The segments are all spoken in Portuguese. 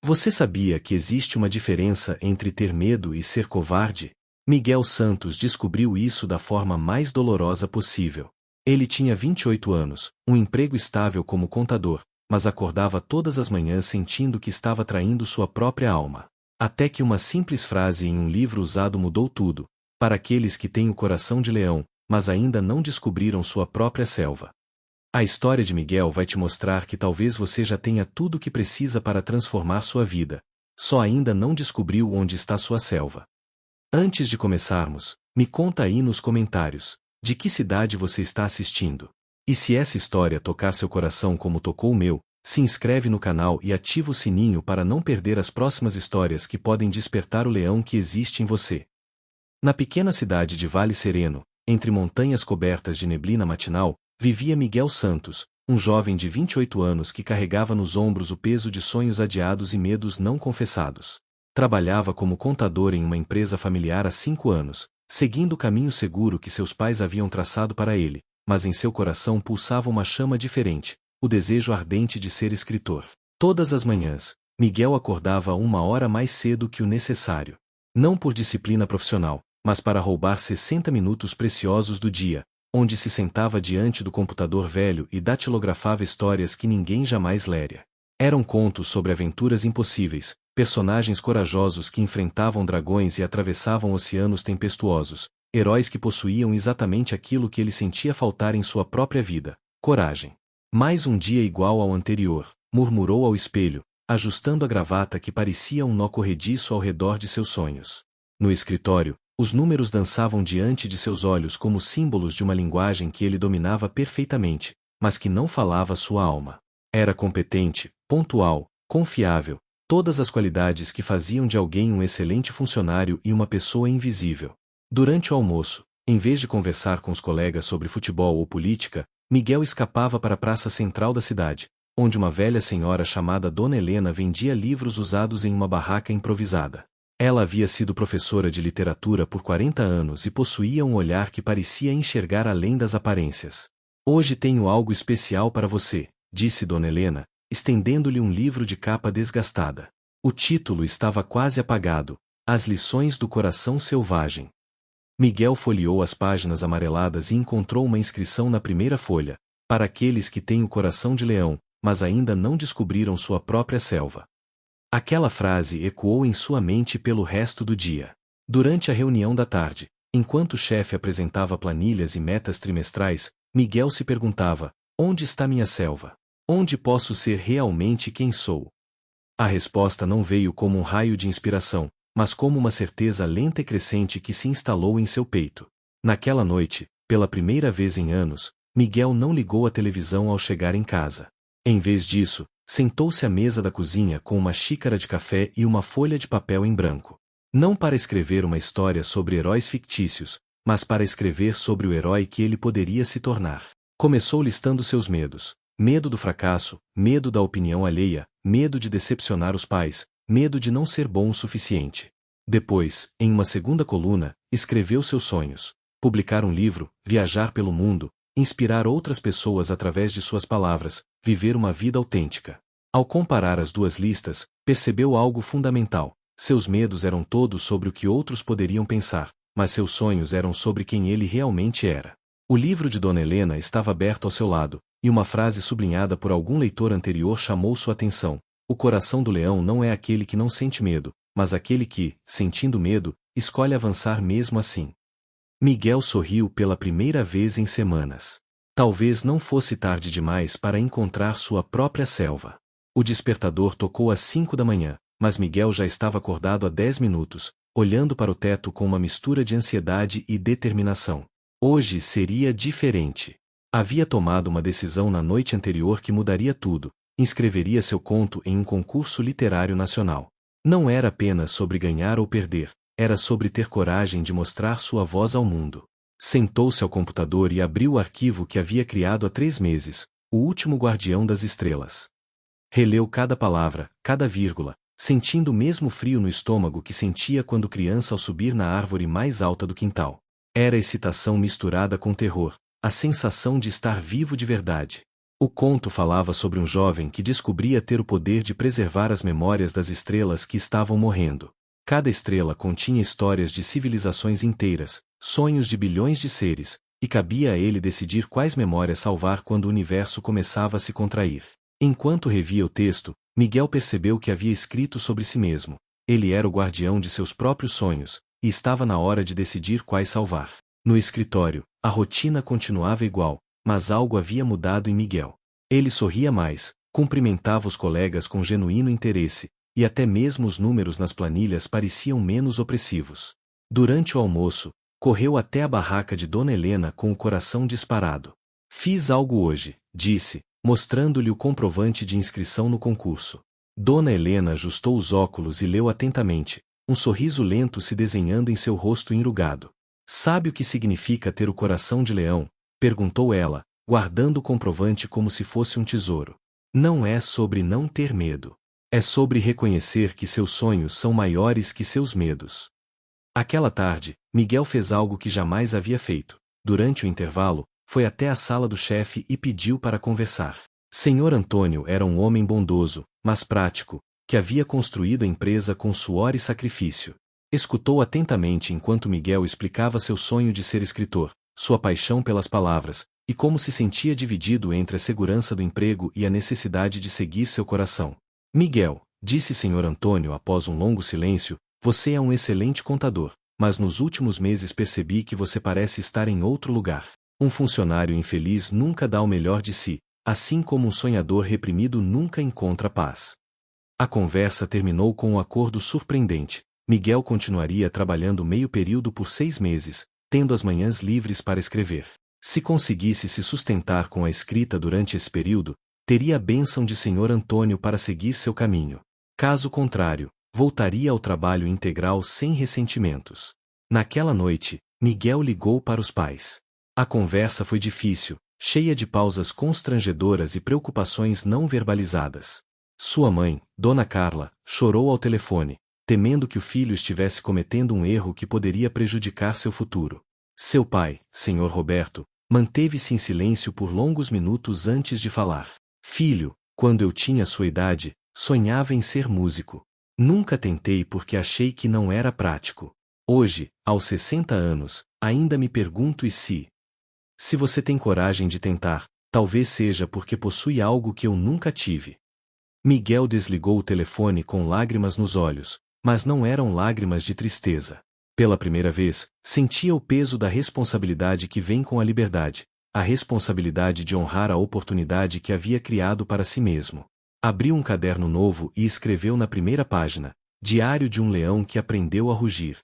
Você sabia que existe uma diferença entre ter medo e ser covarde? Miguel Santos descobriu isso da forma mais dolorosa possível. Ele tinha 28 anos, um emprego estável como contador, mas acordava todas as manhãs sentindo que estava traindo sua própria alma. Até que uma simples frase em um livro usado mudou tudo. Para aqueles que têm o coração de leão, mas ainda não descobriram sua própria selva. A história de Miguel vai te mostrar que talvez você já tenha tudo o que precisa para transformar sua vida. Só ainda não descobriu onde está sua selva. Antes de começarmos, me conta aí nos comentários, de que cidade você está assistindo. E se essa história tocar seu coração como tocou o meu, se inscreve no canal e ativa o sininho para não perder as próximas histórias que podem despertar o leão que existe em você. Na pequena cidade de Vale Sereno, entre montanhas cobertas de neblina matinal, vivia Miguel Santos, um jovem de 28 anos que carregava nos ombros o peso de sonhos adiados e medos não confessados. Trabalhava como contador em uma empresa familiar há 5 anos, seguindo o caminho seguro que seus pais haviam traçado para ele, mas em seu coração pulsava uma chama diferente, o desejo ardente de ser escritor. Todas as manhãs, Miguel acordava 1 hora mais cedo que o necessário. Não por disciplina profissional, mas para roubar 60 minutos preciosos do dia, onde se sentava diante do computador velho e datilografava histórias que ninguém jamais leria. Eram contos sobre aventuras impossíveis, personagens corajosos que enfrentavam dragões e atravessavam oceanos tempestuosos, heróis que possuíam exatamente aquilo que ele sentia faltar em sua própria vida: coragem. Mais um dia igual ao anterior, murmurou ao espelho, ajustando a gravata que parecia um nó corrediço ao redor de seus sonhos. No escritório, os números dançavam diante de seus olhos como símbolos de uma linguagem que ele dominava perfeitamente, mas que não falava sua alma. Era competente, pontual, confiável, todas as qualidades que faziam de alguém um excelente funcionário e uma pessoa invisível. Durante o almoço, em vez de conversar com os colegas sobre futebol ou política, Miguel escapava para a praça central da cidade, onde uma velha senhora chamada Dona Helena vendia livros usados em uma barraca improvisada. Ela havia sido professora de literatura por 40 anos e possuía um olhar que parecia enxergar além das aparências. Hoje tenho algo especial para você, disse Dona Helena, estendendo-lhe um livro de capa desgastada. O título estava quase apagado: As Lições do Coração Selvagem. Miguel folheou as páginas amareladas e encontrou uma inscrição na primeira folha: para aqueles que têm o coração de leão, mas ainda não descobriram sua própria selva. Aquela frase ecoou em sua mente pelo resto do dia. Durante a reunião da tarde, enquanto o chefe apresentava planilhas e metas trimestrais, Miguel se perguntava: onde está minha selva? Onde posso ser realmente quem sou? A resposta não veio como um raio de inspiração, mas como uma certeza lenta e crescente que se instalou em seu peito. Naquela noite, pela primeira vez em anos, Miguel não ligou a televisão ao chegar em casa. Em vez disso, sentou-se à mesa da cozinha com uma xícara de café e uma folha de papel em branco. Não para escrever uma história sobre heróis fictícios, mas para escrever sobre o herói que ele poderia se tornar. Começou listando seus medos: medo do fracasso, medo da opinião alheia, medo de decepcionar os pais, medo de não ser bom o suficiente. Depois, em uma segunda coluna, escreveu seus sonhos: publicar um livro, viajar pelo mundo, inspirar outras pessoas através de suas palavras, viver uma vida autêntica. Ao comparar as duas listas, percebeu algo fundamental: seus medos eram todos sobre o que outros poderiam pensar, mas seus sonhos eram sobre quem ele realmente era. O livro de Dona Helena estava aberto ao seu lado, e uma frase sublinhada por algum leitor anterior chamou sua atenção: o coração do leão não é aquele que não sente medo, mas aquele que, sentindo medo, escolhe avançar mesmo assim. Miguel sorriu pela primeira vez em semanas. Talvez não fosse tarde demais para encontrar sua própria selva. O despertador tocou às 5 da manhã, mas Miguel já estava acordado há 10 minutos, olhando para o teto com uma mistura de ansiedade e determinação. Hoje seria diferente. Havia tomado uma decisão na noite anterior que mudaria tudo: inscreveria seu conto em um concurso literário nacional. Não era apenas sobre ganhar ou perder, era sobre ter coragem de mostrar sua voz ao mundo. Sentou-se ao computador e abriu o arquivo que havia criado há 3 meses, O Último Guardião das Estrelas. Releu cada palavra, cada vírgula, sentindo o mesmo frio no estômago que sentia quando criança ao subir na árvore mais alta do quintal. Era excitação misturada com terror, a sensação de estar vivo de verdade. O conto falava sobre um jovem que descobria ter o poder de preservar as memórias das estrelas que estavam morrendo. Cada estrela continha histórias de civilizações inteiras, sonhos de bilhões de seres, e cabia a ele decidir quais memórias salvar quando o universo começava a se contrair. Enquanto revia o texto, Miguel percebeu que havia escrito sobre si mesmo. Ele era o guardião de seus próprios sonhos, e estava na hora de decidir quais salvar. No escritório, a rotina continuava igual, mas algo havia mudado em Miguel. Ele sorria mais, cumprimentava os colegas com genuíno interesse, e até mesmo os números nas planilhas pareciam menos opressivos. Durante o almoço, correu até a barraca de Dona Helena com o coração disparado. Fiz algo hoje, disse, mostrando-lhe o comprovante de inscrição no concurso. Dona Helena ajustou os óculos e leu atentamente, um sorriso lento se desenhando em seu rosto enrugado. Sabe o que significa ter o coração de leão? Perguntou ela, guardando o comprovante como se fosse um tesouro. Não é sobre não ter medo. É sobre reconhecer que seus sonhos são maiores que seus medos. Aquela tarde, Miguel fez algo que jamais havia feito. Durante o intervalo, foi até a sala do chefe e pediu para conversar. Senhor Antônio era um homem bondoso, mas prático, que havia construído a empresa com suor e sacrifício. Escutou atentamente enquanto Miguel explicava seu sonho de ser escritor, sua paixão pelas palavras, e como se sentia dividido entre a segurança do emprego e a necessidade de seguir seu coração. Miguel, disse Senhor Antônio após um longo silêncio, você é um excelente contador, mas nos últimos meses percebi que você parece estar em outro lugar. Um funcionário infeliz nunca dá o melhor de si, assim como um sonhador reprimido nunca encontra paz. A conversa terminou com um acordo surpreendente. Miguel continuaria trabalhando meio período por 6 meses, tendo as manhãs livres para escrever. Se conseguisse se sustentar com a escrita durante esse período, teria a bênção de Senhor Antônio para seguir seu caminho. Caso contrário, voltaria ao trabalho integral sem ressentimentos. Naquela noite, Miguel ligou para os pais. A conversa foi difícil, cheia de pausas constrangedoras e preocupações não verbalizadas. Sua mãe, Dona Carla, chorou ao telefone, temendo que o filho estivesse cometendo um erro que poderia prejudicar seu futuro. Seu pai, Senhor Roberto, manteve-se em silêncio por longos minutos antes de falar. Filho, quando eu tinha sua idade, sonhava em ser músico. Nunca tentei porque achei que não era prático. Hoje, aos 60 anos, ainda me pergunto se você tem coragem de tentar, talvez seja porque possui algo que eu nunca tive. Miguel desligou o telefone com lágrimas nos olhos, mas não eram lágrimas de tristeza. Pela primeira vez, sentia o peso da responsabilidade que vem com a liberdade, a responsabilidade de honrar a oportunidade que havia criado para si mesmo. Abriu um caderno novo e escreveu na primeira página, Diário de um leão que aprendeu a rugir.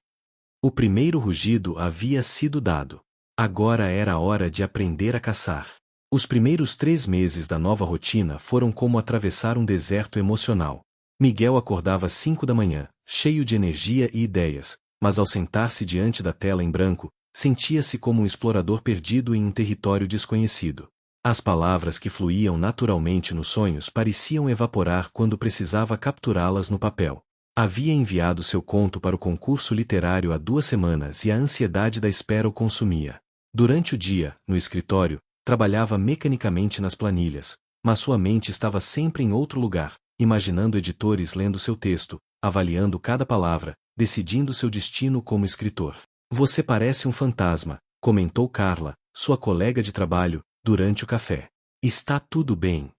O primeiro rugido havia sido dado. Agora era a hora de aprender a caçar. Os primeiros 3 meses da nova rotina foram como atravessar um deserto emocional. Miguel acordava às 5 da manhã, cheio de energia e ideias, mas ao sentar-se diante da tela em branco, sentia-se como um explorador perdido em um território desconhecido. As palavras que fluíam naturalmente nos sonhos pareciam evaporar quando precisava capturá-las no papel. Havia enviado seu conto para o concurso literário há 2 semanas e a ansiedade da espera o consumia. Durante o dia, no escritório, trabalhava mecanicamente nas planilhas, mas sua mente estava sempre em outro lugar, imaginando editores lendo seu texto, avaliando cada palavra, decidindo seu destino como escritor. Você parece um fantasma, comentou Carla, sua colega de trabalho, durante o café. Está tudo bem.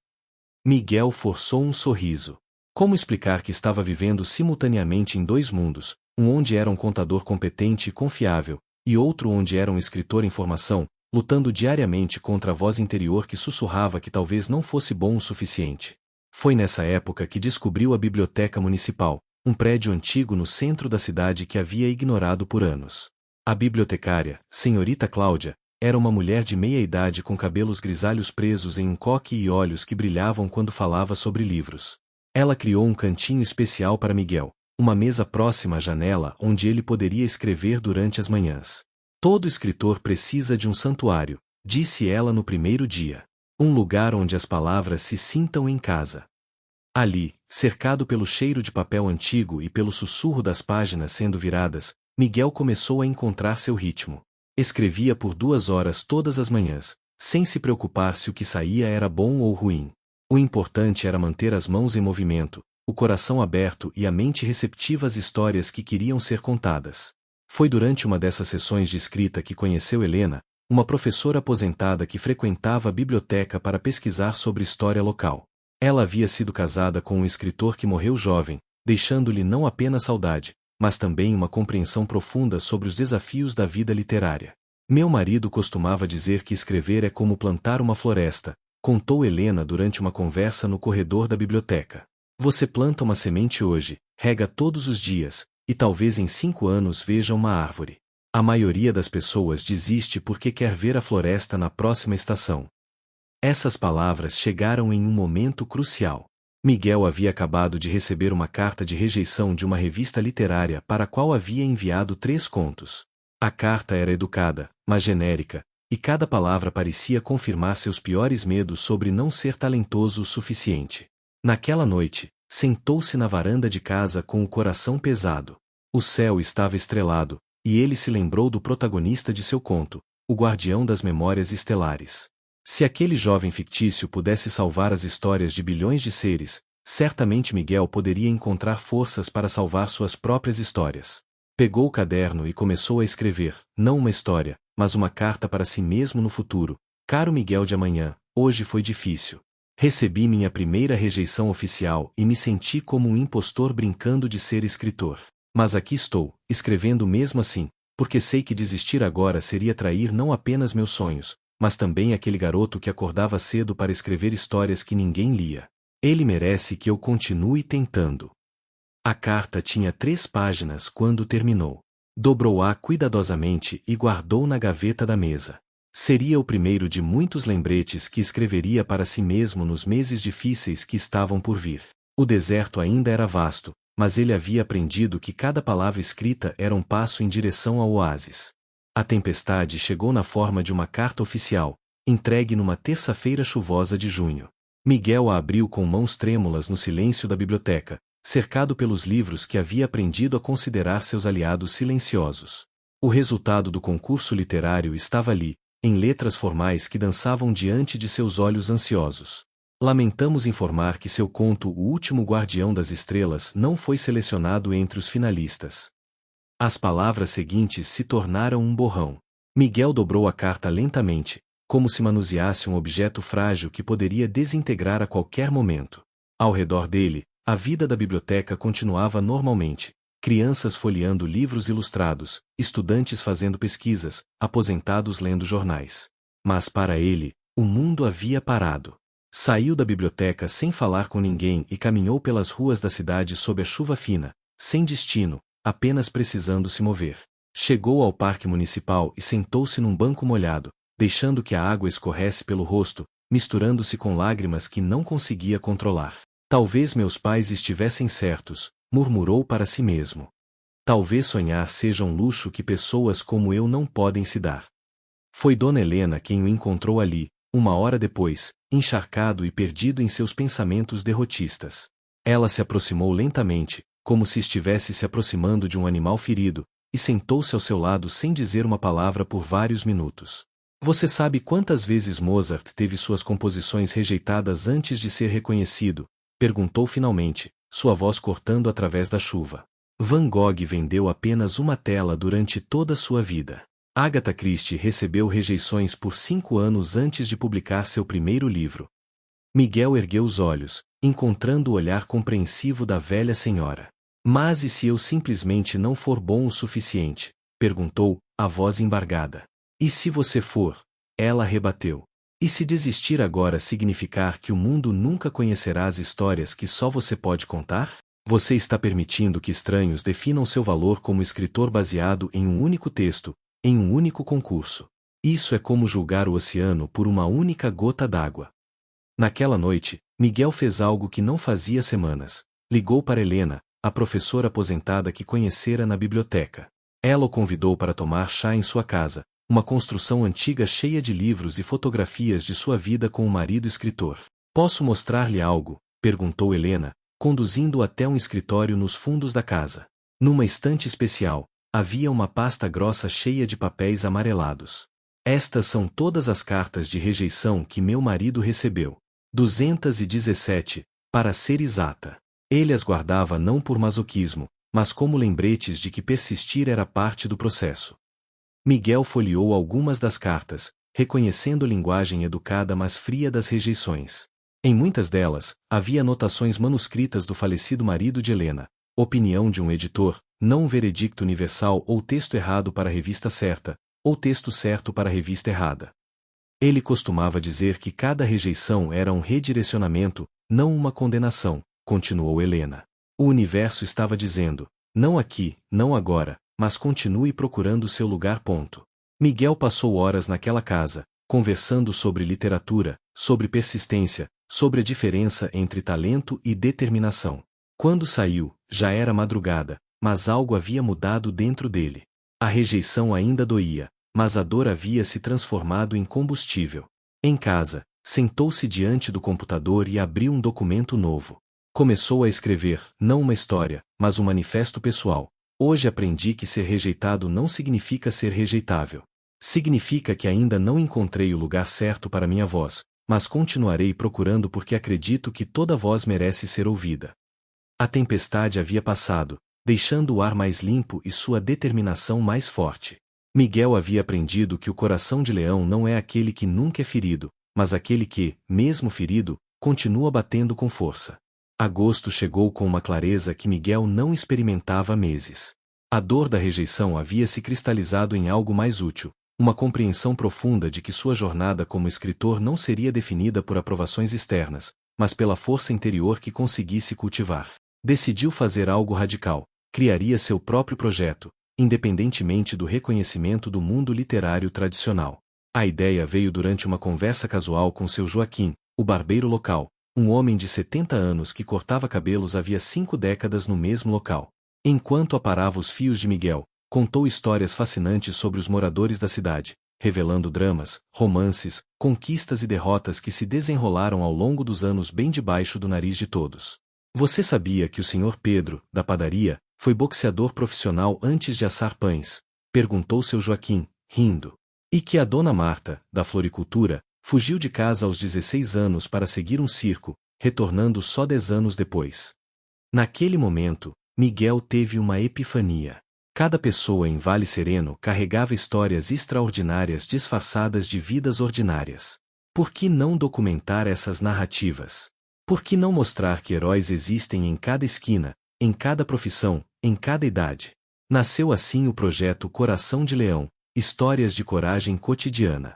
Miguel forçou um sorriso. Como explicar que estava vivendo simultaneamente em 2 mundos, um onde era um contador competente e confiável, e outro onde era um escritor em formação, lutando diariamente contra a voz interior que sussurrava que talvez não fosse bom o suficiente? Foi nessa época que descobriu a Biblioteca Municipal, um prédio antigo no centro da cidade que havia ignorado por anos. A bibliotecária, senhorita Cláudia, era uma mulher de meia-idade com cabelos grisalhos presos em um coque e olhos que brilhavam quando falava sobre livros. Ela criou um cantinho especial para Miguel, uma mesa próxima à janela onde ele poderia escrever durante as manhãs. Todo escritor precisa de um santuário, disse ela no primeiro dia. Um lugar onde as palavras se sintam em casa. Ali, cercado pelo cheiro de papel antigo e pelo sussurro das páginas sendo viradas, Miguel começou a encontrar seu ritmo. Escrevia por 2 horas todas as manhãs, sem se preocupar se o que saía era bom ou ruim. O importante era manter as mãos em movimento, o coração aberto e a mente receptiva às histórias que queriam ser contadas. Foi durante uma dessas sessões de escrita que conheceu Helena, uma professora aposentada que frequentava a biblioteca para pesquisar sobre história local. Ela havia sido casada com um escritor que morreu jovem, deixando-lhe não apenas saudade, mas também uma compreensão profunda sobre os desafios da vida literária. Meu marido costumava dizer que escrever é como plantar uma floresta, contou Helena durante uma conversa no corredor da biblioteca. Você planta uma semente hoje, rega todos os dias, e talvez em 5 anos veja uma árvore. A maioria das pessoas desiste porque quer ver a floresta na próxima estação. Essas palavras chegaram em um momento crucial. Miguel havia acabado de receber uma carta de rejeição de uma revista literária para a qual havia enviado 3 contos. A carta era educada, mas genérica, e cada palavra parecia confirmar seus piores medos sobre não ser talentoso o suficiente. Naquela noite, sentou-se na varanda de casa com o coração pesado. O céu estava estrelado, e ele se lembrou do protagonista de seu conto, o guardião das memórias estelares. Se aquele jovem fictício pudesse salvar as histórias de bilhões de seres, certamente Miguel poderia encontrar forças para salvar suas próprias histórias. Pegou o caderno e começou a escrever, não uma história, mas uma carta para si mesmo no futuro. Caro Miguel de amanhã, hoje foi difícil. Recebi minha primeira rejeição oficial e me senti como um impostor brincando de ser escritor. Mas aqui estou, escrevendo mesmo assim, porque sei que desistir agora seria trair não apenas meus sonhos, mas também aquele garoto que acordava cedo para escrever histórias que ninguém lia. Ele merece que eu continue tentando. A carta tinha 3 páginas quando terminou. Dobrou-a cuidadosamente e guardou na gaveta da mesa. Seria o primeiro de muitos lembretes que escreveria para si mesmo nos meses difíceis que estavam por vir. O deserto ainda era vasto, mas ele havia aprendido que cada palavra escrita era um passo em direção ao oásis. A tempestade chegou na forma de uma carta oficial, entregue numa terça-feira chuvosa de junho. Miguel a abriu com mãos trêmulas no silêncio da biblioteca, cercado pelos livros que havia aprendido a considerar seus aliados silenciosos. O resultado do concurso literário estava ali, em letras formais que dançavam diante de seus olhos ansiosos. Lamentamos informar que seu conto O Último Guardião das Estrelas não foi selecionado entre os finalistas. As palavras seguintes se tornaram um borrão. Miguel dobrou a carta lentamente, como se manuseasse um objeto frágil que poderia desintegrar a qualquer momento. Ao redor dele, a vida da biblioteca continuava normalmente. Crianças folheando livros ilustrados, estudantes fazendo pesquisas, aposentados lendo jornais. Mas para ele, o mundo havia parado. Saiu da biblioteca sem falar com ninguém e caminhou pelas ruas da cidade sob a chuva fina, sem destino, apenas precisando se mover. Chegou ao parque municipal e sentou-se num banco molhado, deixando que a água escorresse pelo rosto, misturando-se com lágrimas que não conseguia controlar. Talvez meus pais estivessem certos, murmurou para si mesmo. Talvez sonhar seja um luxo que pessoas como eu não podem se dar. Foi Dona Helena quem o encontrou ali, 1 hora depois, encharcado e perdido em seus pensamentos derrotistas. Ela se aproximou lentamente, como se estivesse se aproximando de um animal ferido, e sentou-se ao seu lado sem dizer uma palavra por vários minutos. Você sabe quantas vezes Mozart teve suas composições rejeitadas antes de ser reconhecido? Perguntou finalmente, sua voz cortando através da chuva. Van Gogh vendeu apenas uma tela durante toda sua vida. Agatha Christie recebeu rejeições por 5 anos antes de publicar seu primeiro livro. Miguel ergueu os olhos, encontrando o olhar compreensivo da velha senhora. Mas e se eu simplesmente não for bom o suficiente? Perguntou, a voz embargada. E se você for? Ela rebateu. E se desistir agora significar que o mundo nunca conhecerá as histórias que só você pode contar? Você está permitindo que estranhos definam seu valor como escritor baseado em um único texto, em um único concurso. Isso é como julgar o oceano por uma única gota d'água. Naquela noite, Miguel fez algo que não fazia semanas. Ligou para Helena, a professora aposentada que conhecera na biblioteca. Ela o convidou para tomar chá em sua casa, uma construção antiga cheia de livros e fotografias de sua vida com o marido escritor. Posso mostrar-lhe algo? Perguntou Helena, conduzindo-o até um escritório nos fundos da casa. Numa estante especial, havia uma pasta grossa cheia de papéis amarelados. Estas são todas as cartas de rejeição que meu marido recebeu. 217, para ser exata. Ele as guardava não por masoquismo, mas como lembretes de que persistir era parte do processo. Miguel folheou algumas das cartas, reconhecendo a linguagem educada mas fria das rejeições. Em muitas delas, havia anotações manuscritas do falecido marido de Helena, opinião de um editor, não um veredicto universal ou texto errado para a revista certa, ou texto certo para a revista errada. Ele costumava dizer que cada rejeição era um redirecionamento, não uma condenação, continuou Helena. O universo estava dizendo, não aqui, não agora, mas continue procurando seu lugar. Miguel passou horas naquela casa, conversando sobre literatura, sobre persistência, sobre a diferença entre talento e determinação. Quando saiu, já era madrugada, mas algo havia mudado dentro dele. A rejeição ainda doía, mas a dor havia se transformado em combustível. Em casa, sentou-se diante do computador e abriu um documento novo. Começou a escrever, não uma história, mas um manifesto pessoal. Hoje aprendi que ser rejeitado não significa ser rejeitável. Significa que ainda não encontrei o lugar certo para minha voz, mas continuarei procurando porque acredito que toda voz merece ser ouvida. A tempestade havia passado, deixando o ar mais limpo e sua determinação mais forte. Miguel havia aprendido que o coração de leão não é aquele que nunca é ferido, mas aquele que, mesmo ferido, continua batendo com força. Agosto chegou com uma clareza que Miguel não experimentava há meses. A dor da rejeição havia se cristalizado em algo mais útil, uma compreensão profunda de que sua jornada como escritor não seria definida por aprovações externas, mas pela força interior que conseguisse cultivar. Decidiu fazer algo radical, criaria seu próprio projeto, independentemente do reconhecimento do mundo literário tradicional. A ideia veio durante uma conversa casual com seu Joaquim, o barbeiro local, um homem de 70 anos que cortava cabelos havia 5 décadas no mesmo local. Enquanto aparava os fios de Miguel, contou histórias fascinantes sobre os moradores da cidade, revelando dramas, romances, conquistas e derrotas que se desenrolaram ao longo dos anos bem debaixo do nariz de todos. Você sabia que o Sr. Pedro, da padaria, foi boxeador profissional antes de assar pães? Perguntou seu Joaquim, rindo. E que a dona Marta, da floricultura, fugiu de casa aos 16 anos para seguir um circo, retornando só 10 anos depois. Naquele momento, Miguel teve uma epifania. Cada pessoa em Vale Sereno carregava histórias extraordinárias disfarçadas de vidas ordinárias. Por que não documentar essas narrativas? Por que não mostrar que heróis existem em cada esquina, em cada profissão, em cada idade? Nasceu assim o projeto Coração de Leão, Histórias de Coragem Cotidiana.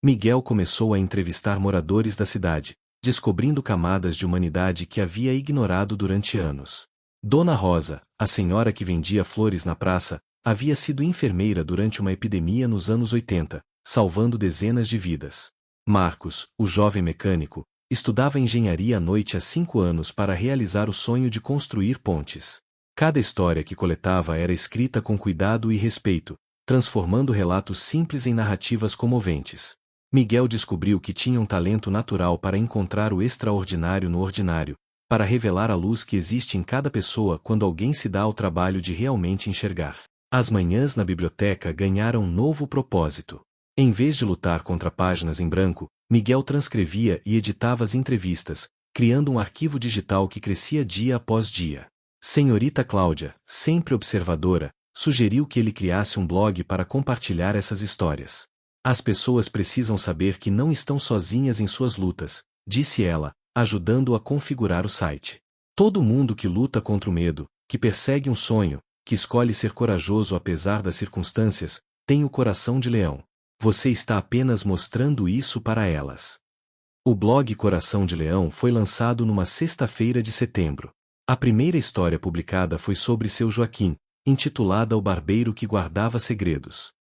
Miguel começou a entrevistar moradores da cidade, descobrindo camadas de humanidade que havia ignorado durante anos. Dona Rosa, a senhora que vendia flores na praça, havia sido enfermeira durante uma epidemia nos anos 80, salvando dezenas de vidas. Marcos, o jovem mecânico, estudava engenharia à noite há 5 anos para realizar o sonho de construir pontes. Cada história que coletava era escrita com cuidado e respeito, transformando relatos simples em narrativas comoventes. Miguel descobriu que tinha um talento natural para encontrar o extraordinário no ordinário, para revelar a luz que existe em cada pessoa quando alguém se dá ao trabalho de realmente enxergar. As manhãs na biblioteca ganharam um novo propósito. Em vez de lutar contra páginas em branco, Miguel transcrevia e editava as entrevistas, criando um arquivo digital que crescia dia após dia. Senhorita Cláudia, sempre observadora, sugeriu que ele criasse um blog para compartilhar essas histórias. As pessoas precisam saber que não estão sozinhas em suas lutas, disse ela, ajudando-o a configurar o site. Todo mundo que luta contra o medo, que persegue um sonho, que escolhe ser corajoso apesar das circunstâncias, tem o coração de leão. Você está apenas mostrando isso para elas. O blog Coração de Leão foi lançado numa sexta-feira de setembro. A primeira história publicada foi sobre seu Joaquim, intitulada O Barbeiro que Guardava Segredos.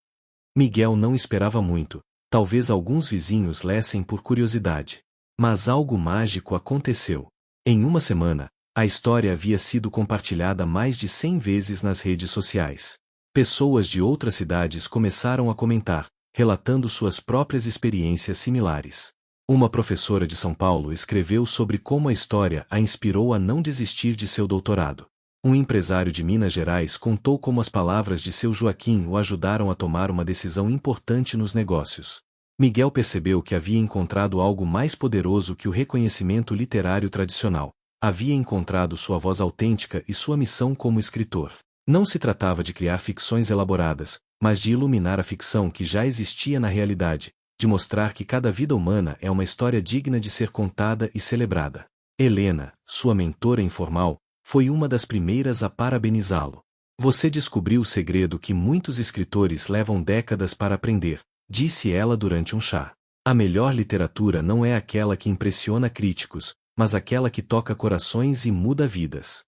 Miguel não esperava muito, talvez alguns vizinhos lessem por curiosidade. Mas algo mágico aconteceu. Em uma semana, a história havia sido compartilhada mais de 100 vezes nas redes sociais. Pessoas de outras cidades começaram a comentar, relatando suas próprias experiências similares. Uma professora de São Paulo escreveu sobre como a história a inspirou a não desistir de seu doutorado. Um empresário de Minas Gerais contou como as palavras de seu Joaquim o ajudaram a tomar uma decisão importante nos negócios. Miguel percebeu que havia encontrado algo mais poderoso que o reconhecimento literário tradicional. Havia encontrado sua voz autêntica e sua missão como escritor. Não se tratava de criar ficções elaboradas, mas de iluminar a ficção que já existia na realidade, de mostrar que cada vida humana é uma história digna de ser contada e celebrada. Helena, sua mentora informal, foi uma das primeiras a parabenizá-lo. Você descobriu o segredo que muitos escritores levam décadas para aprender, disse ela durante um chá. A melhor literatura não é aquela que impressiona críticos, mas aquela que toca corações e muda vidas.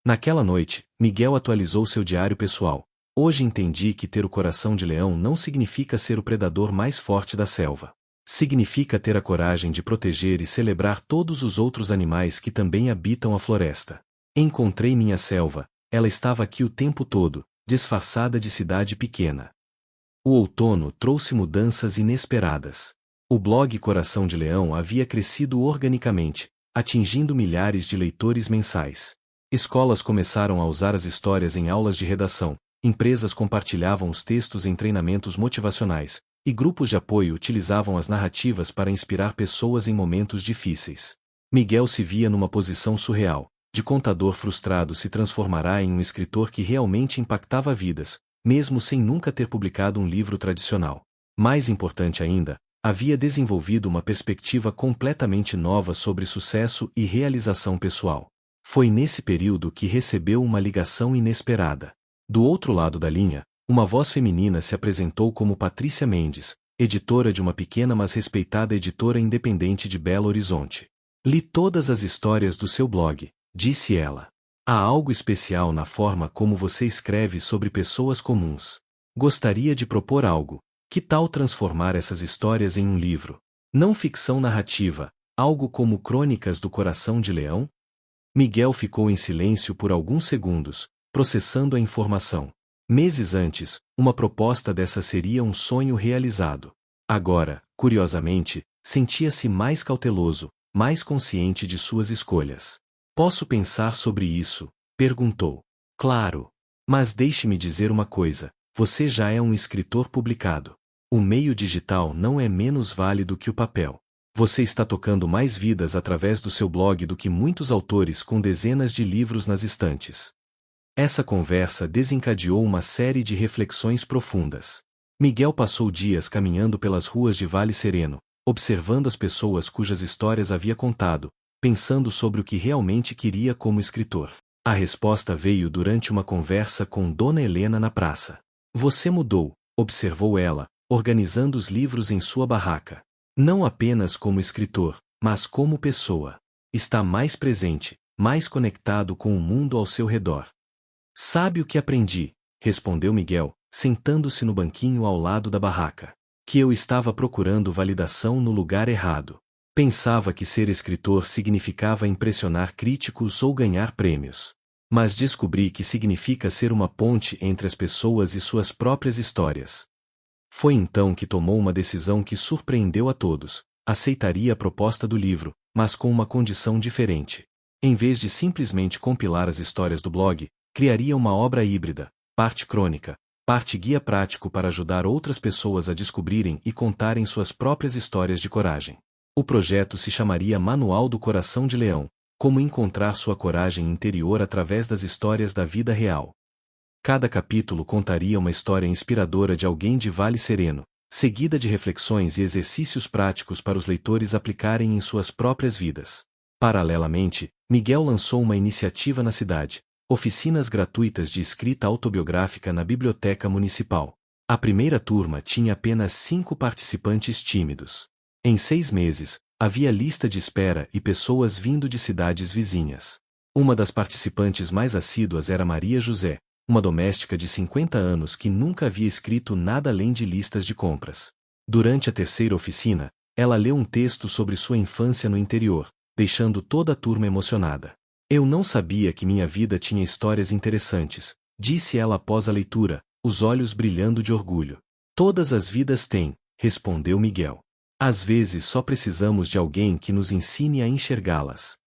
Naquela noite, Miguel atualizou seu diário pessoal. Hoje entendi que ter o coração de leão não significa ser o predador mais forte da selva. Significa ter a coragem de proteger e celebrar todos os outros animais que também habitam a floresta. Encontrei minha selva, ela estava aqui o tempo todo, disfarçada de cidade pequena. O outono trouxe mudanças inesperadas. O blog Coração de Leão havia crescido organicamente, atingindo milhares de leitores mensais. Escolas começaram a usar as histórias em aulas de redação, empresas compartilhavam os textos em treinamentos motivacionais, e grupos de apoio utilizavam as narrativas para inspirar pessoas em momentos difíceis. Miguel se via numa posição surreal. De contador frustrado se transformará em um escritor que realmente impactava vidas, mesmo sem nunca ter publicado um livro tradicional. Mais importante ainda, havia desenvolvido uma perspectiva completamente nova sobre sucesso e realização pessoal. Foi nesse período que recebeu uma ligação inesperada. Do outro lado da linha, uma voz feminina se apresentou como Patrícia Mendes, editora de uma pequena mas respeitada editora independente de Belo Horizonte. Li todas as histórias do seu blog, disse ela. Há algo especial na forma como você escreve sobre pessoas comuns. Gostaria de propor algo. Que tal transformar essas histórias em um livro? Não ficção narrativa, algo como Crônicas do Coração de Leão? Miguel ficou em silêncio por alguns segundos, processando a informação. Meses antes, uma proposta dessa seria um sonho realizado. Agora, curiosamente, sentia-se mais cauteloso, mais consciente de suas escolhas. Posso pensar sobre isso? Perguntou. Claro. Mas deixe-me dizer uma coisa, você já é um escritor publicado. O meio digital não é menos válido que o papel. Você está tocando mais vidas através do seu blog do que muitos autores com dezenas de livros nas estantes. Essa conversa desencadeou uma série de reflexões profundas. Miguel passou dias caminhando pelas ruas de Vale Sereno, observando as pessoas cujas histórias havia contado, pensando sobre o que realmente queria como escritor. A resposta veio durante uma conversa com Dona Helena na praça. Você mudou, observou ela, organizando os livros em sua barraca. Não apenas como escritor, mas como pessoa. Está mais presente, mais conectado com o mundo ao seu redor. Sabe o que aprendi? Respondeu Miguel, sentando-se no banquinho ao lado da barraca. Que eu estava procurando validação no lugar errado. Pensava que ser escritor significava impressionar críticos ou ganhar prêmios. Mas descobri que significa ser uma ponte entre as pessoas e suas próprias histórias. Foi então que tomou uma decisão que surpreendeu a todos. Aceitaria a proposta do livro, mas com uma condição diferente. Em vez de simplesmente compilar as histórias do blog, criaria uma obra híbrida, parte crônica, parte guia prático para ajudar outras pessoas a descobrirem e contarem suas próprias histórias de coragem. O projeto se chamaria Manual do Coração de Leão, como encontrar sua coragem interior através das histórias da vida real. Cada capítulo contaria uma história inspiradora de alguém de Vale Sereno, seguida de reflexões e exercícios práticos para os leitores aplicarem em suas próprias vidas. Paralelamente, Miguel lançou uma iniciativa na cidade, oficinas gratuitas de escrita autobiográfica na Biblioteca Municipal. A primeira turma tinha apenas 5 participantes tímidos. Em 6 meses, havia lista de espera e pessoas vindo de cidades vizinhas. Uma das participantes mais assíduas era Maria José, uma doméstica de 50 anos que nunca havia escrito nada além de listas de compras. Durante a terceira oficina, ela leu um texto sobre sua infância no interior, deixando toda a turma emocionada. Eu não sabia que minha vida tinha histórias interessantes, disse ela após a leitura, os olhos brilhando de orgulho. Todas as vidas têm, respondeu Miguel. Às vezes só precisamos de alguém que nos ensine a enxergá-las.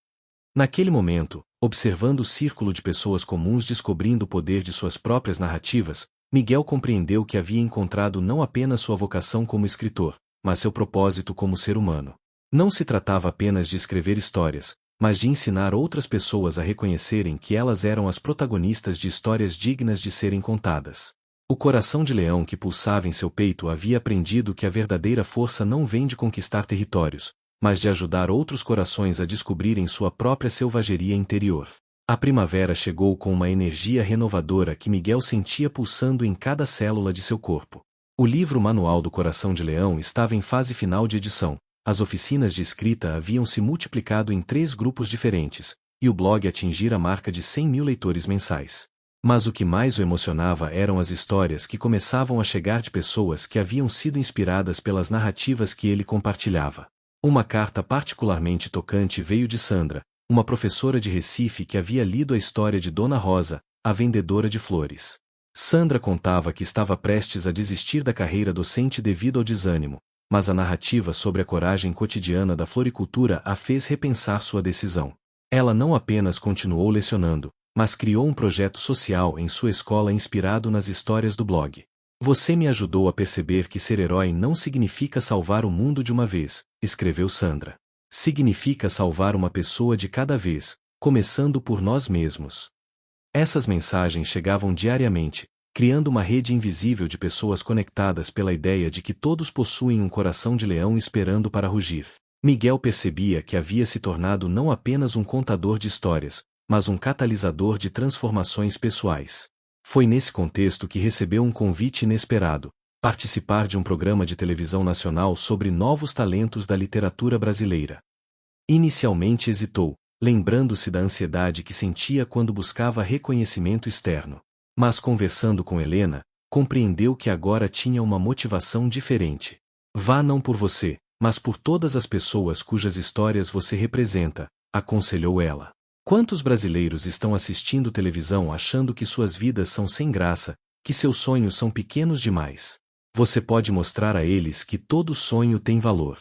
Naquele momento, Observando o círculo de pessoas comuns descobrindo o poder de suas próprias narrativas, Miguel compreendeu que havia encontrado não apenas sua vocação como escritor, mas seu propósito como ser humano. Não se tratava apenas de escrever histórias, mas de ensinar outras pessoas a reconhecerem que elas eram as protagonistas de histórias dignas de serem contadas. O coração de leão que pulsava em seu peito havia aprendido que a verdadeira força não vem de conquistar territórios, mas de ajudar outros corações a descobrirem sua própria selvageria interior. A primavera chegou com uma energia renovadora que Miguel sentia pulsando em cada célula de seu corpo. O livro Manual do Coração de Leão estava em fase final de edição, as oficinas de escrita haviam se multiplicado em 3 grupos diferentes, e o blog atingira a marca de 100.000 leitores mensais. Mas o que mais o emocionava eram as histórias que começavam a chegar de pessoas que haviam sido inspiradas pelas narrativas que ele compartilhava. Uma carta particularmente tocante veio de Sandra, uma professora de Recife que havia lido a história de Dona Rosa, a vendedora de flores. Sandra contava que estava prestes a desistir da carreira docente devido ao desânimo, mas a narrativa sobre a coragem cotidiana da floricultura a fez repensar sua decisão. Ela não apenas continuou lecionando, mas criou um projeto social em sua escola inspirado nas histórias do blog. Você me ajudou a perceber que ser herói não significa salvar o mundo de uma vez, escreveu Sandra. Significa salvar uma pessoa de cada vez, começando por nós mesmos. Essas mensagens chegavam diariamente, criando uma rede invisível de pessoas conectadas pela ideia de que todos possuem um coração de leão esperando para rugir. Miguel percebia que havia se tornado não apenas um contador de histórias, mas um catalisador de transformações pessoais. Foi nesse contexto que recebeu um convite inesperado: participar de um programa de televisão nacional sobre novos talentos da literatura brasileira. Inicialmente hesitou, lembrando-se da ansiedade que sentia quando buscava reconhecimento externo. Mas conversando com Helena, compreendeu que agora tinha uma motivação diferente. Vá não por você, mas por todas as pessoas cujas histórias você representa, aconselhou ela. Quantos brasileiros estão assistindo televisão achando que suas vidas são sem graça, que seus sonhos são pequenos demais? Você pode mostrar a eles que todo sonho tem valor.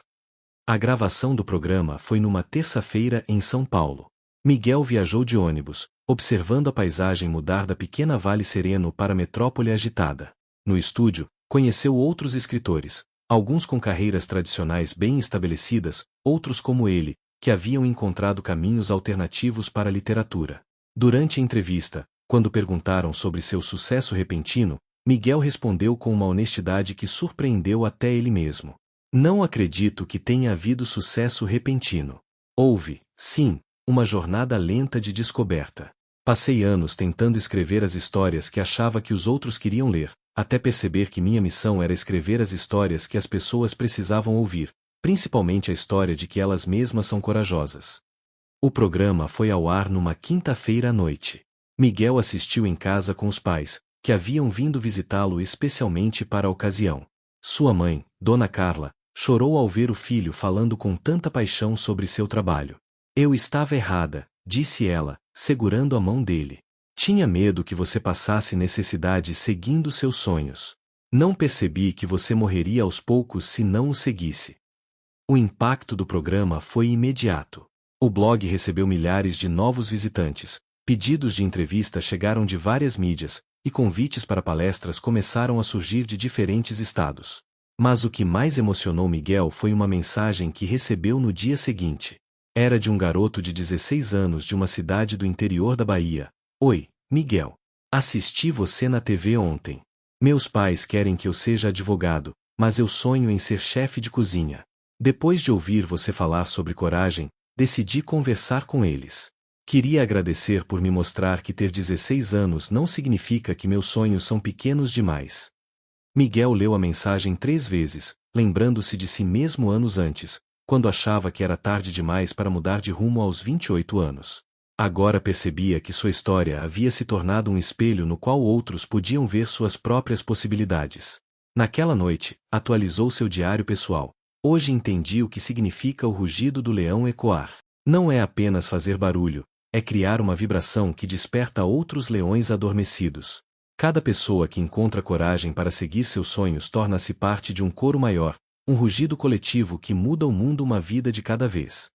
A gravação do programa foi numa terça-feira em São Paulo. Miguel viajou de ônibus, observando a paisagem mudar da pequena Vale Sereno para a metrópole agitada. No estúdio, conheceu outros escritores, alguns com carreiras tradicionais bem estabelecidas, outros como ele, que haviam encontrado caminhos alternativos para a literatura. Durante a entrevista, quando perguntaram sobre seu sucesso repentino, Miguel respondeu com uma honestidade que surpreendeu até ele mesmo. Não acredito que tenha havido sucesso repentino. Houve, sim, uma jornada lenta de descoberta. Passei anos tentando escrever as histórias que achava que os outros queriam ler, até perceber que minha missão era escrever as histórias que as pessoas precisavam ouvir, principalmente a história de que elas mesmas são corajosas. O programa foi ao ar numa quinta-feira à noite. Miguel assistiu em casa com os pais, que haviam vindo visitá-lo especialmente para a ocasião. Sua mãe, Dona Carla, chorou ao ver o filho falando com tanta paixão sobre seu trabalho. Eu estava errada, disse ela, segurando a mão dele. Tinha medo que você passasse necessidade seguindo seus sonhos. Não percebi que você morreria aos poucos se não o seguisse. O impacto do programa foi imediato. O blog recebeu milhares de novos visitantes, pedidos de entrevista chegaram de várias mídias, e convites para palestras começaram a surgir de diferentes estados. Mas o que mais emocionou Miguel foi uma mensagem que recebeu no dia seguinte. Era de um garoto de 16 anos de uma cidade do interior da Bahia. Oi, Miguel. Assisti você na TV ontem. Meus pais querem que eu seja advogado, mas eu sonho em ser chefe de cozinha. Depois de ouvir você falar sobre coragem, decidi conversar com eles. Queria agradecer por me mostrar que ter 16 anos não significa que meus sonhos são pequenos demais. Miguel leu a mensagem 3 vezes, lembrando-se de si mesmo anos antes, quando achava que era tarde demais para mudar de rumo aos 28 anos. Agora percebia que sua história havia se tornado um espelho no qual outros podiam ver suas próprias possibilidades. Naquela noite, atualizou seu diário pessoal. Hoje entendi o que significa o rugido do leão ecoar. Não é apenas fazer barulho, é criar uma vibração que desperta outros leões adormecidos. Cada pessoa que encontra coragem para seguir seus sonhos torna-se parte de um coro maior, um rugido coletivo que muda o mundo uma vida de cada vez.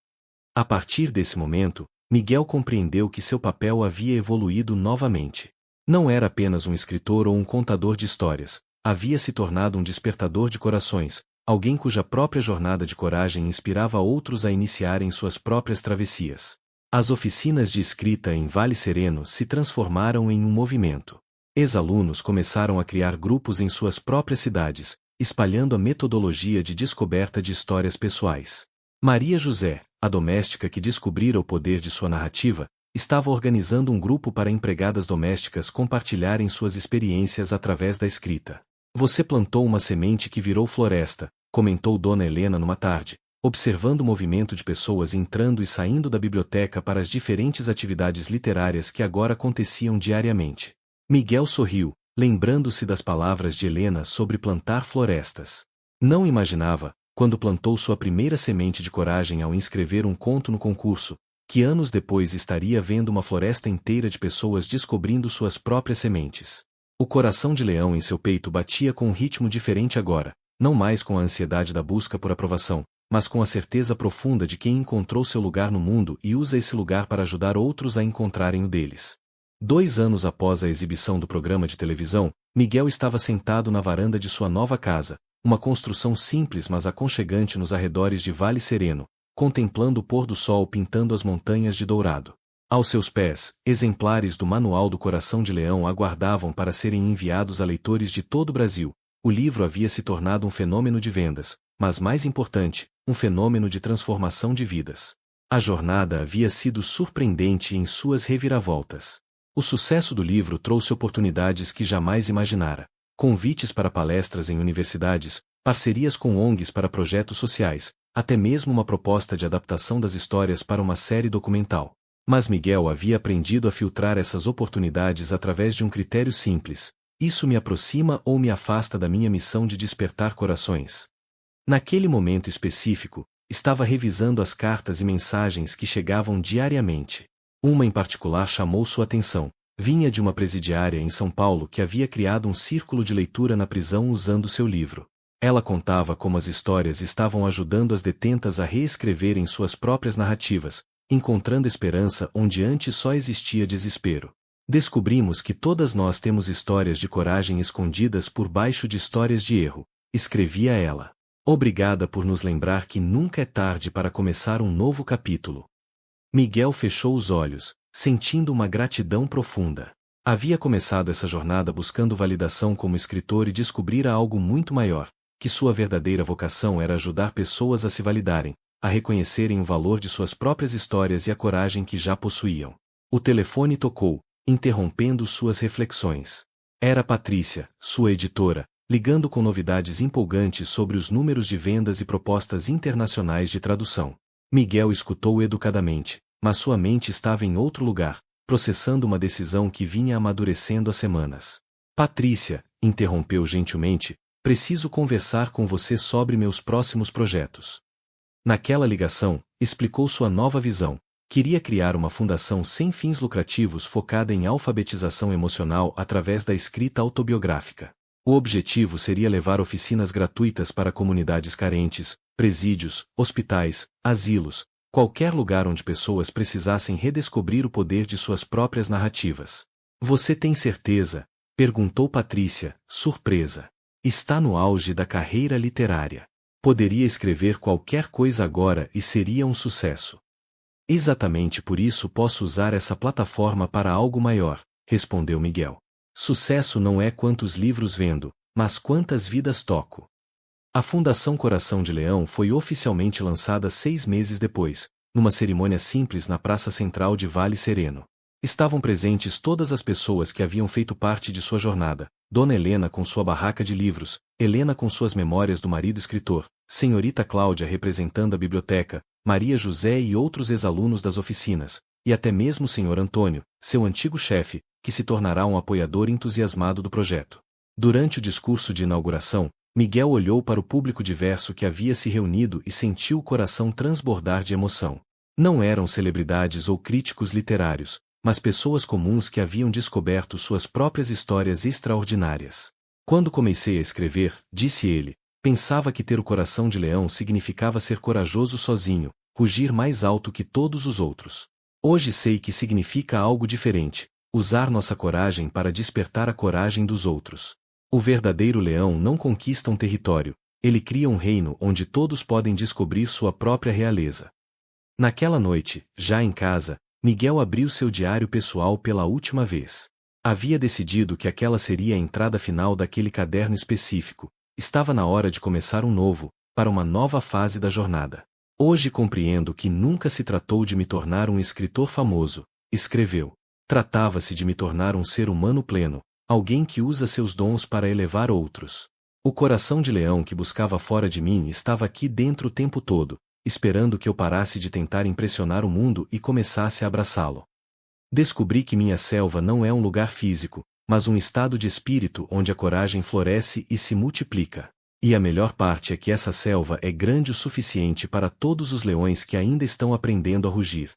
A partir desse momento, Miguel compreendeu que seu papel havia evoluído novamente. Não era apenas um escritor ou um contador de histórias, havia se tornado um despertador de corações, alguém cuja própria jornada de coragem inspirava outros a iniciarem suas próprias travessias. As oficinas de escrita em Vale Sereno se transformaram em um movimento. Ex-alunos começaram a criar grupos em suas próprias cidades, espalhando a metodologia de descoberta de histórias pessoais. Maria José, a doméstica que descobrira o poder de sua narrativa, estava organizando um grupo para empregadas domésticas compartilharem suas experiências através da escrita. Você plantou uma semente que virou floresta, comentou Dona Helena numa tarde, observando o movimento de pessoas entrando e saindo da biblioteca para as diferentes atividades literárias que agora aconteciam diariamente. Miguel sorriu, lembrando-se das palavras de Helena sobre plantar florestas. Não imaginava, quando plantou sua primeira semente de coragem ao inscrever um conto no concurso, que anos depois estaria vendo uma floresta inteira de pessoas descobrindo suas próprias sementes. O coração de leão em seu peito batia com um ritmo diferente agora, não mais com a ansiedade da busca por aprovação, mas com a certeza profunda de quem encontrou seu lugar no mundo e usa esse lugar para ajudar outros a encontrarem o deles. 2 anos após a exibição do programa de televisão, Miguel estava sentado na varanda de sua nova casa, uma construção simples mas aconchegante nos arredores de Vale Sereno, contemplando o pôr do sol pintando as montanhas de dourado. Aos seus pés, exemplares do Manual do Coração de Leão aguardavam para serem enviados a leitores de todo o Brasil. O livro havia se tornado um fenômeno de vendas, mas mais importante, um fenômeno de transformação de vidas. A jornada havia sido surpreendente em suas reviravoltas. O sucesso do livro trouxe oportunidades que jamais imaginara. Convites para palestras em universidades, parcerias com ONGs para projetos sociais, até mesmo uma proposta de adaptação das histórias para uma série documental. Mas Miguel havia aprendido a filtrar essas oportunidades através de um critério simples: isso me aproxima ou me afasta da minha missão de despertar corações? Naquele momento específico, estava revisando as cartas e mensagens que chegavam diariamente. Uma em particular chamou sua atenção. Vinha de uma presidiária em São Paulo que havia criado um círculo de leitura na prisão usando seu livro. Ela contava como as histórias estavam ajudando as detentas a reescreverem suas próprias narrativas, encontrando esperança onde antes só existia desespero. Descobrimos que todas nós temos histórias de coragem escondidas por baixo de histórias de erro, escrevia ela. Obrigada por nos lembrar que nunca é tarde para começar um novo capítulo. Miguel fechou os olhos, sentindo uma gratidão profunda. Havia começado essa jornada buscando validação como escritor e descobrira algo muito maior, que sua verdadeira vocação era ajudar pessoas a se validarem, a reconhecerem o valor de suas próprias histórias e a coragem que já possuíam. O telefone tocou, interrompendo suas reflexões. Era Patrícia, sua editora, ligando com novidades empolgantes sobre os números de vendas e propostas internacionais de tradução. Miguel escutou educadamente, mas sua mente estava em outro lugar, processando uma decisão que vinha amadurecendo há semanas. Patrícia, interrompeu gentilmente, preciso conversar com você sobre meus próximos projetos. Naquela ligação, explicou sua nova visão. Queria criar uma fundação sem fins lucrativos focada em alfabetização emocional através da escrita autobiográfica. O objetivo seria levar oficinas gratuitas para comunidades carentes, presídios, hospitais, asilos, qualquer lugar onde pessoas precisassem redescobrir o poder de suas próprias narrativas. Você tem certeza? Perguntou Patrícia, surpresa. Está no auge da carreira literária. Poderia escrever qualquer coisa agora e seria um sucesso. Exatamente por isso posso usar essa plataforma para algo maior, respondeu Miguel. Sucesso não é quantos livros vendo, mas quantas vidas toco. A Fundação Coração de Leão foi oficialmente lançada 6 meses depois, numa cerimônia simples na Praça Central de Vale Sereno. Estavam presentes todas as pessoas que haviam feito parte de sua jornada, Dona Helena com sua barraca de livros, Helena com suas memórias do marido escritor, Senhorita Cláudia representando a biblioteca, Maria José e outros ex-alunos das oficinas, e até mesmo o Sr. Antônio, seu antigo chefe, que se tornará um apoiador entusiasmado do projeto. Durante o discurso de inauguração, Miguel olhou para o público diverso que havia se reunido e sentiu o coração transbordar de emoção. Não eram celebridades ou críticos literários, mas pessoas comuns que haviam descoberto suas próprias histórias extraordinárias. Quando comecei a escrever, disse ele, pensava que ter o coração de leão significava ser corajoso sozinho, rugir mais alto que todos os outros. Hoje sei que significa algo diferente, usar nossa coragem para despertar a coragem dos outros. O verdadeiro leão não conquista um território, ele cria um reino onde todos podem descobrir sua própria realeza. Naquela noite, já em casa, Miguel abriu seu diário pessoal pela última vez. Havia decidido que aquela seria a entrada final daquele caderno específico. Estava na hora de começar um novo, para uma nova fase da jornada. Hoje compreendo que nunca se tratou de me tornar um escritor famoso, escreveu. Tratava-se de me tornar um ser humano pleno, alguém que usa seus dons para elevar outros. O coração de leão que buscava fora de mim estava aqui dentro o tempo todo, esperando que eu parasse de tentar impressionar o mundo e começasse a abraçá-lo. Descobri que minha selva não é um lugar físico, mas um estado de espírito onde a coragem floresce e se multiplica. E a melhor parte é que essa selva é grande o suficiente para todos os leões que ainda estão aprendendo a rugir.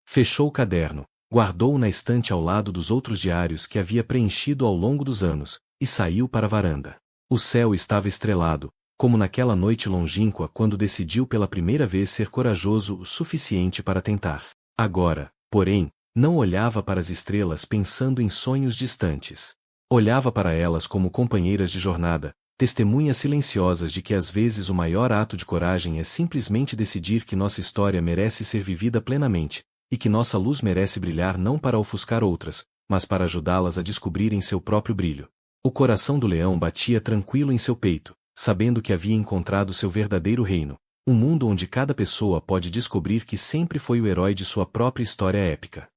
Fechou o caderno, guardou-o na estante ao lado dos outros diários que havia preenchido ao longo dos anos, e saiu para a varanda. O céu estava estrelado, como naquela noite longínqua quando decidiu pela primeira vez ser corajoso o suficiente para tentar. Agora, porém, não olhava para as estrelas pensando em sonhos distantes. Olhava para elas como companheiras de jornada, testemunhas silenciosas de que às vezes o maior ato de coragem é simplesmente decidir que nossa história merece ser vivida plenamente, e que nossa luz merece brilhar não para ofuscar outras, mas para ajudá-las a descobrirem seu próprio brilho. O coração do leão batia tranquilo em seu peito, sabendo que havia encontrado seu verdadeiro reino, um mundo onde cada pessoa pode descobrir que sempre foi o herói de sua própria história épica.